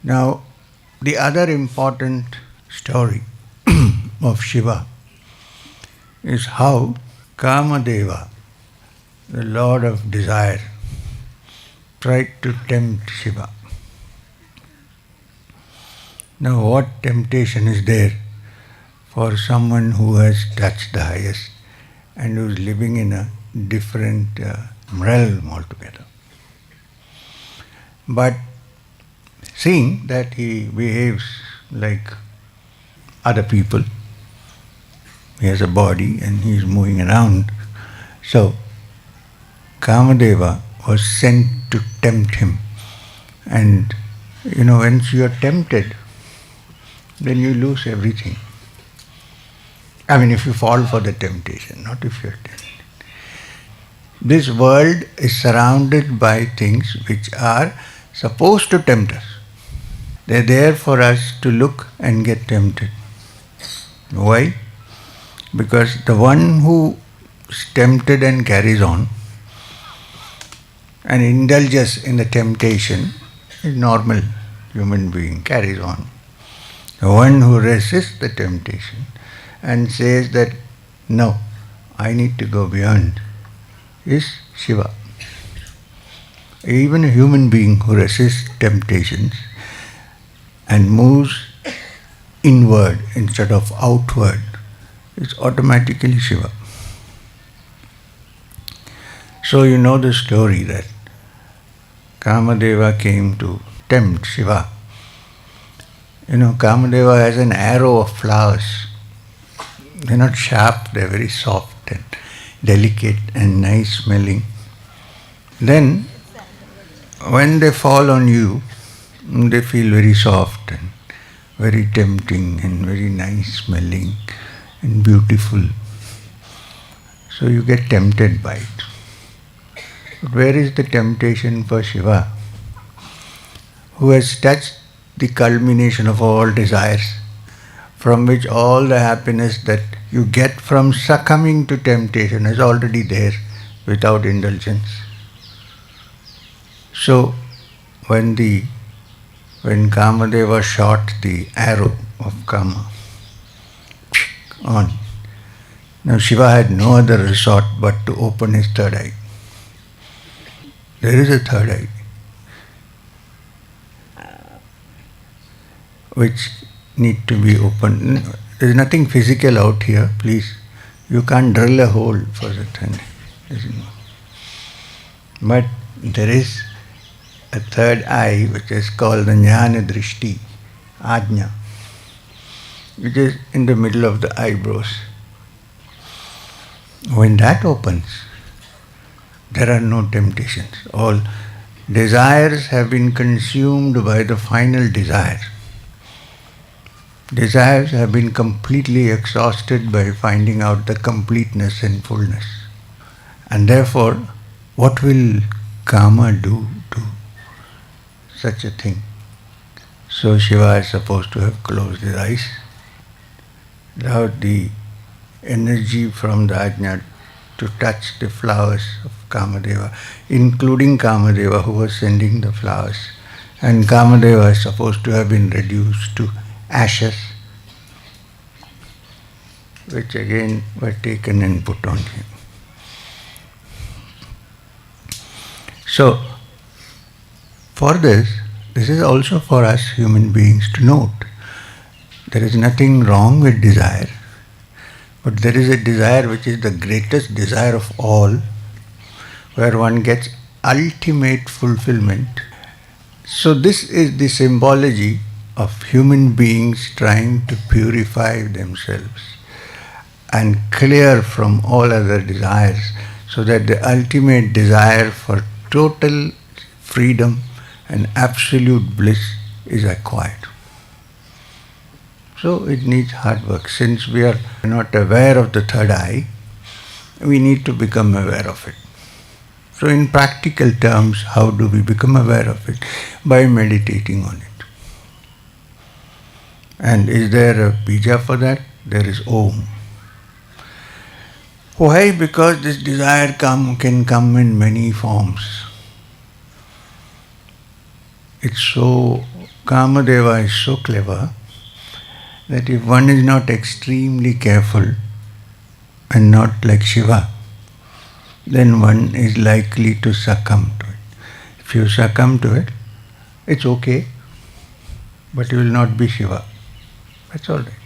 Now, the other important story of Shiva is how Kamadeva, the Lord of Desire, tried to tempt Shiva. Now, what temptation is there for someone who has touched the highest and who is living in a different realm altogether? But seeing that he behaves like other people, he has a body and he is moving around, so Kamadeva was sent to tempt him. And once you are tempted, then you lose everything. I mean, if you fall for the temptation, not if you are tempted. This world is surrounded by things which are supposed to tempt us. They are there for us to look and get tempted. Why? Because the one who is tempted and carries on and indulges in the temptation is normal human being, carries on. The one who resists the temptation and says that, no, I need to go beyond, is Shiva. Even a human being who resists temptations and moves inward instead of outward is automatically Shiva. So you know the story that Kamadeva came to tempt Shiva. Kamadeva has an arrow of flowers. They're not sharp, they're very soft and delicate and nice smelling. Then, when they fall on you, they feel very soft and very tempting and very nice smelling and beautiful. So you get tempted by it. But where is the temptation for Shiva, who has touched the culmination of all desires, from which all the happiness that you get from succumbing to temptation is already there without indulgence? So, when Kamadeva shot the arrow of Kama on, now Shiva had no other resort but to open his third eye. There is a third eye which need to be opened. There is nothing physical out here, please. You can't drill a hole for the third eye. But there is a third eye which is called the Gyana Dhrishti, Ajna, which is in the middle of the eyebrows. When that opens, there are no temptations. All desires have been consumed by the final desire. Desires have been completely exhausted by finding out the completeness and fullness. And therefore, what will Kama do to such a thing? So Shiva is supposed to have closed his eyes, allowed the energy from the Ajna to touch the flowers of Kamadeva, including Kamadeva who was sending the flowers. And Kamadeva is supposed to have been reduced to ashes, which again were taken and put on him. So, for this is also for us human beings to note. There is nothing wrong with desire, but there is a desire which is the greatest desire of all, where one gets ultimate fulfillment. So this is the symbology of human beings trying to purify themselves and clear from all other desires, so that the ultimate desire for total freedom and absolute bliss is acquired. So it needs hard work. Since we are not aware of the third eye, we need to become aware of it. So in practical terms, how do we become aware of it? By meditating on it. And is there a bija for that? There is Om. Why? Because this desire can come in many forms. It's so Kamadeva is so clever that if one is not extremely careful and not like Shiva, then one is likely to succumb to it. If you succumb to it, it's okay, but you will not be Shiva. That's all right.